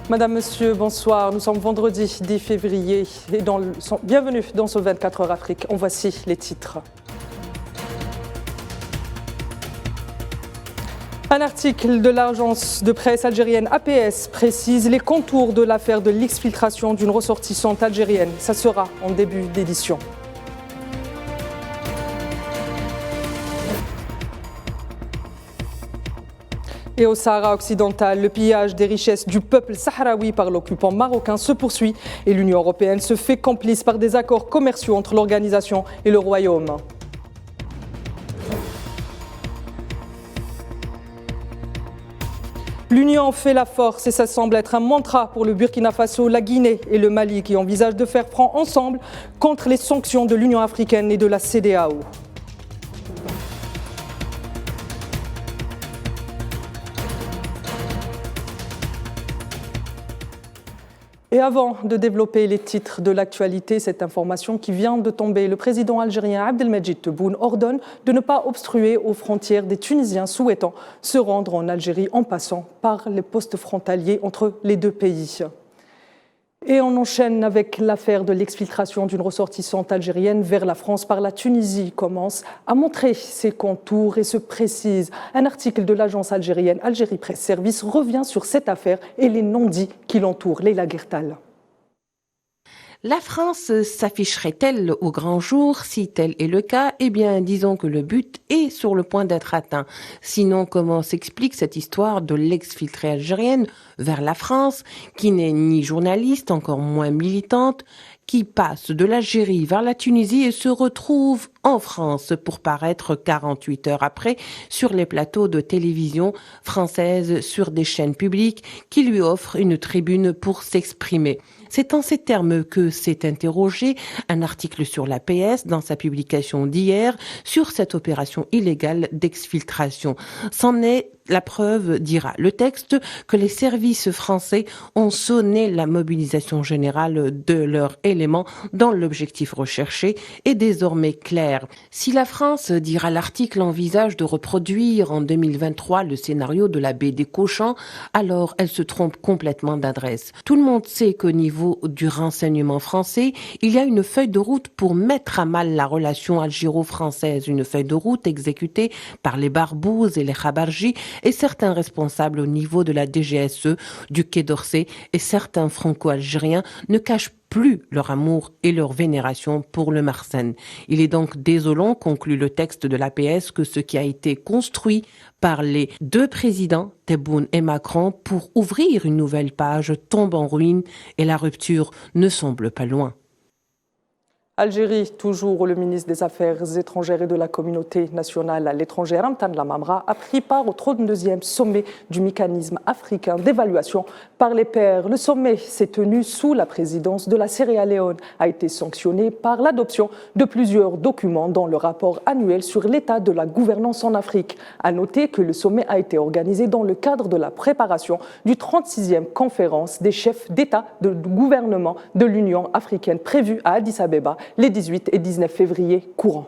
Madame, Monsieur, bonsoir. Nous sommes vendredi 10 février et bienvenue dans ce 24 heures Afrique. En voici les titres. Un article de l'agence de presse algérienne APS précise les contours de l'affaire de l'exfiltration d'une ressortissante algérienne. Ça sera en début d'édition. Et au Sahara occidental, le pillage des richesses du peuple sahraoui par l'occupant marocain se poursuit et l'Union européenne se fait complice par des accords commerciaux entre l'organisation et le Royaume. L'Union fait la force et ça semble être un mantra pour le Burkina Faso, la Guinée et le Mali qui envisagent de faire front ensemble contre les sanctions de l'Union africaine et de la CEDEAO. Et avant de développer les titres de l'actualité, cette information qui vient de tomber, le président algérien Abdelmajid Tebboune ordonne de ne pas obstruer aux frontières des Tunisiens souhaitant se rendre en Algérie en passant par les postes frontaliers entre les deux pays. Et on enchaîne avec l'affaire de l'exfiltration d'une ressortissante algérienne vers la France par la Tunisie commence à montrer ses contours et se précise. Un article de l'agence algérienne Algérie Presse Service revient sur cette affaire et les non-dits qui l'entourent. Leïla Guertal. La France s'afficherait-elle au grand jour? Si tel est le cas, eh bien, disons que le but est sur le point d'être atteint. Sinon, comment s'explique cette histoire de l'exfiltrée algérienne vers la France, qui n'est ni journaliste, encore moins militante, qui passe de l'Algérie vers la Tunisie et se retrouve en France pour paraître 48 heures après sur les plateaux de télévision françaises sur des chaînes publiques qui lui offrent une tribune pour s'exprimer. C'est en ces termes que s'est interrogé un article sur l'APS dans sa publication d'hier sur cette opération illégale d'exfiltration. C'en est la preuve, dira le texte, que les services français ont sonné la mobilisation générale de leurs éléments dans l'objectif recherché est désormais clair. Si la France, dira l'article, envisage de reproduire en 2023 le scénario de la baie des Cochons, alors elle se trompe complètement d'adresse. Tout le monde sait qu'au niveau du renseignement français, il y a une feuille de route pour mettre à mal la relation algéro-française, une feuille de route exécutée par les Barbouz et les Khabarji et certains responsables au niveau de la DGSE, du Quai d'Orsay et certains franco-algériens ne cachent plus leur amour et leur vénération pour le Marsen. Il est donc désolant, conclut le texte de l'APS, que ce qui a été construit par les deux présidents, Tebboune et Macron, pour ouvrir une nouvelle page tombe en ruine et la rupture ne semble pas loin. Algérie, toujours le ministre des Affaires étrangères et de la communauté nationale à l'étranger, Ramtan Lamamra, a pris part au 32e sommet du mécanisme africain d'évaluation par les pairs. Le sommet s'est tenu sous la présidence de la Sierra Leone, a été sanctionné par l'adoption de plusieurs documents dans le rapport annuel sur l'état de la gouvernance en Afrique. À noter que le sommet a été organisé dans le cadre de la préparation du 36e conférence des chefs d'État de gouvernement de l'Union africaine prévue à Addis Abeba les 18 et 19 février courants.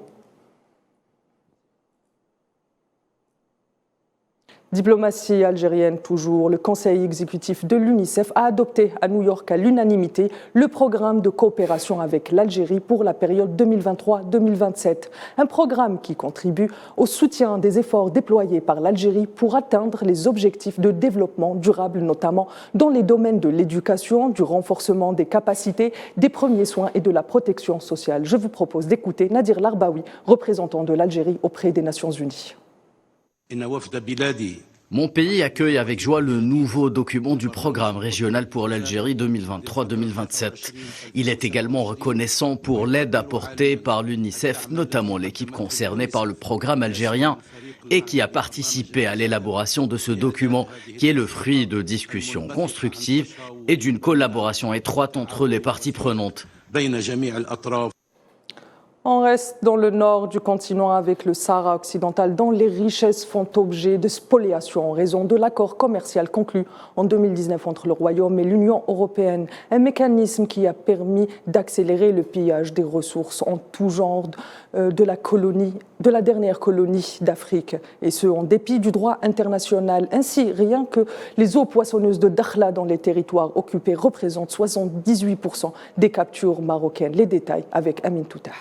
Diplomatie algérienne toujours, le conseil exécutif de l'UNICEF a adopté à New York à l'unanimité le programme de coopération avec l'Algérie pour la période 2023-2027. Un programme qui contribue au soutien des efforts déployés par l'Algérie pour atteindre les objectifs de développement durable, notamment dans les domaines de l'éducation, du renforcement des capacités, des premiers soins et de la protection sociale. Je vous propose d'écouter Nadir Larbaoui, représentant de l'Algérie auprès des Nations Unies. Mon pays accueille avec joie le nouveau document du programme régional pour l'Algérie 2023-2027. Il est également reconnaissant pour l'aide apportée par l'UNICEF, notamment l'équipe concernée par le programme algérien et qui a participé à l'élaboration de ce document qui est le fruit de discussions constructives et d'une collaboration étroite entre les parties prenantes. On reste dans le nord du continent avec le Sahara occidental dont les richesses font objet de spoliation en raison de l'accord commercial conclu en 2019 entre le Royaume et l'Union européenne. Un mécanisme qui a permis d'accélérer le pillage des ressources en tout genre de la dernière colonie d'Afrique. Et ce, en dépit du droit international. Ainsi, rien que les eaux poissonneuses de Dakhla dans les territoires occupés représentent 78% des captures marocaines. Les détails avec Amin Toutah.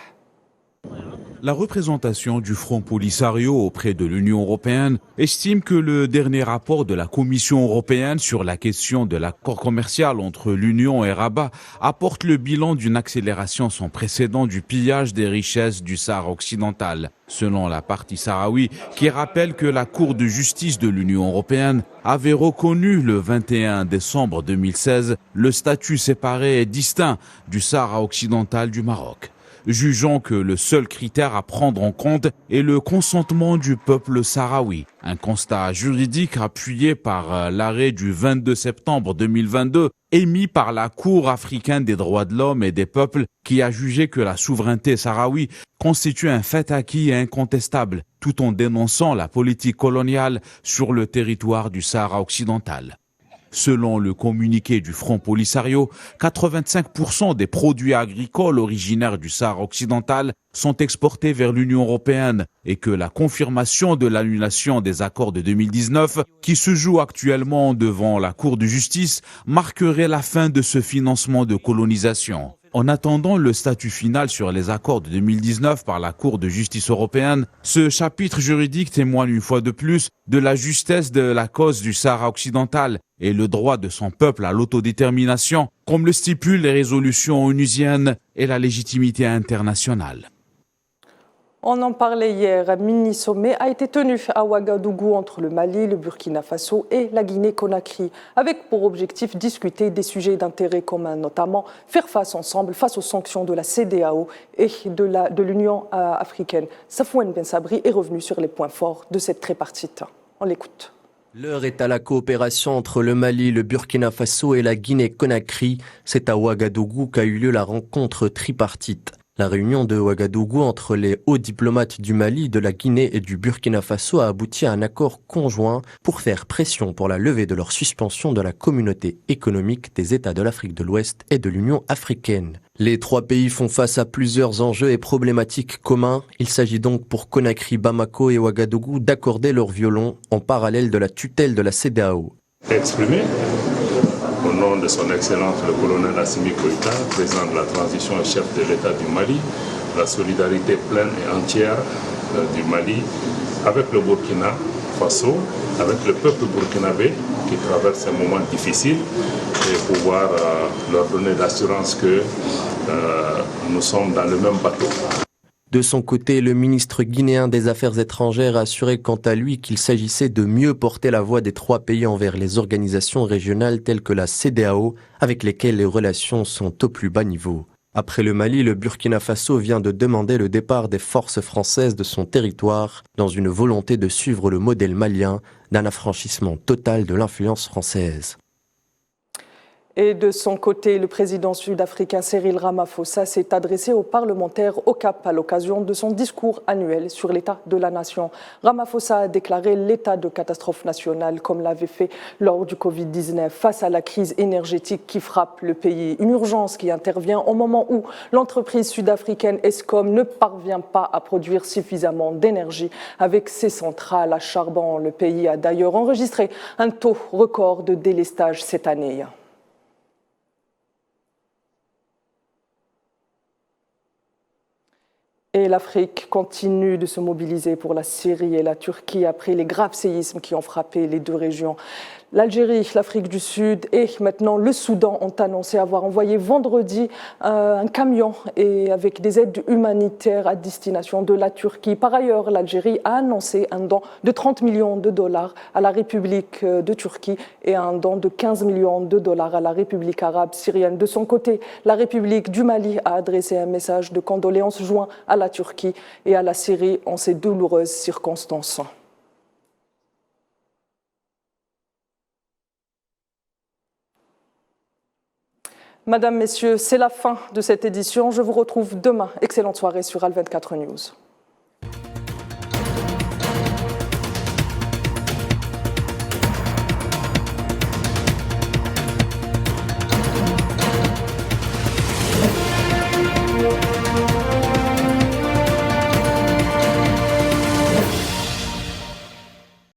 La représentation du Front Polisario auprès de l'Union européenne estime que le dernier rapport de la Commission européenne sur la question de l'accord commercial entre l'Union et Rabat apporte le bilan d'une accélération sans précédent du pillage des richesses du Sahara occidental. Selon la partie sahraoui, qui rappelle que la Cour de justice de l'Union européenne avait reconnu le 21 décembre 2016 le statut séparé et distinct du Sahara occidental du Maroc. Jugeant que le seul critère à prendre en compte est le consentement du peuple sahraoui. Un constat juridique appuyé par l'arrêt du 22 septembre 2022 émis par la Cour africaine des droits de l'homme et des peuples qui a jugé que la souveraineté sahraoui constitue un fait acquis et incontestable, tout en dénonçant la politique coloniale sur le territoire du Sahara occidental. Selon le communiqué du Front Polisario, 85% des produits agricoles originaires du Sahara occidental sont exportés vers l'Union européenne et que la confirmation de l'annulation des accords de 2019, qui se joue actuellement devant la Cour de justice, marquerait la fin de ce financement de colonisation. En attendant le statut final sur les accords de 2019 par la Cour de justice européenne, ce chapitre juridique témoigne une fois de plus de la justesse de la cause du Sahara occidental et le droit de son peuple à l'autodétermination, comme le stipulent les résolutions onusiennes et la légitimité internationale. On en parlait hier, un mini-sommet a été tenu à Ouagadougou entre le Mali, le Burkina Faso et la Guinée-Conakry, avec pour objectif discuter des sujets d'intérêt commun, notamment faire face ensemble face aux sanctions de la CEDEAO et de l'Union africaine. Safouane Ben Sabri est revenu sur les points forts de cette tripartite. On l'écoute. L'heure est à la coopération entre le Mali, le Burkina Faso et la Guinée-Conakry. C'est à Ouagadougou qu'a eu lieu la rencontre tripartite. La réunion de Ouagadougou entre les hauts diplomates du Mali, de la Guinée et du Burkina Faso a abouti à un accord conjoint pour faire pression pour la levée de leur suspension de la communauté économique des États de l'Afrique de l'Ouest et de l'Union africaine. Les trois pays font face à plusieurs enjeux et problématiques communs. Il s'agit donc pour Conakry, Bamako et Ouagadougou d'accorder leur violon en parallèle de la tutelle de la CEDEAO. Exprimé au nom de son Excellence le colonel Assimi Goïta, président de la transition et chef de l'État du Mali, la solidarité pleine et entière du Mali avec le Burkina Faso, avec le peuple burkinabé qui traverse un moment difficile et pouvoir leur donner l'assurance que nous sommes dans le même bateau. De son côté, le ministre guinéen des Affaires étrangères a assuré quant à lui qu'il s'agissait de mieux porter la voix des trois pays envers les organisations régionales telles que la CEDEAO, avec lesquelles les relations sont au plus bas niveau. Après le Mali, le Burkina Faso vient de demander le départ des forces françaises de son territoire dans une volonté de suivre le modèle malien d'un affranchissement total de l'influence française. Et de son côté, le président sud-africain Cyril Ramaphosa s'est adressé aux parlementaires au Cap à l'occasion de son discours annuel sur l'état de la nation. Ramaphosa a déclaré l'état de catastrophe nationale comme l'avait fait lors du Covid-19 face à la crise énergétique qui frappe le pays. Une urgence qui intervient au moment où l'entreprise sud-africaine Eskom ne parvient pas à produire suffisamment d'énergie avec ses centrales à charbon. Le pays a d'ailleurs enregistré un taux record de délestage cette année. Et l'Afrique continue de se mobiliser pour la Syrie et la Turquie après les graves séismes qui ont frappé les deux régions. L'Algérie, l'Afrique du Sud et maintenant le Soudan ont annoncé avoir envoyé vendredi un camion et avec des aides humanitaires à destination de la Turquie. Par ailleurs, l'Algérie a annoncé un don de 30 millions de dollars à la République de Turquie et un don de 15 millions de dollars à la République arabe syrienne. De son côté, la République du Mali a adressé un message de condoléances joint à la Turquie et à la Syrie en ces douloureuses circonstances. Madame, Messieurs, c'est la fin de cette édition. Je vous retrouve demain. Excellente soirée sur Al 24 News.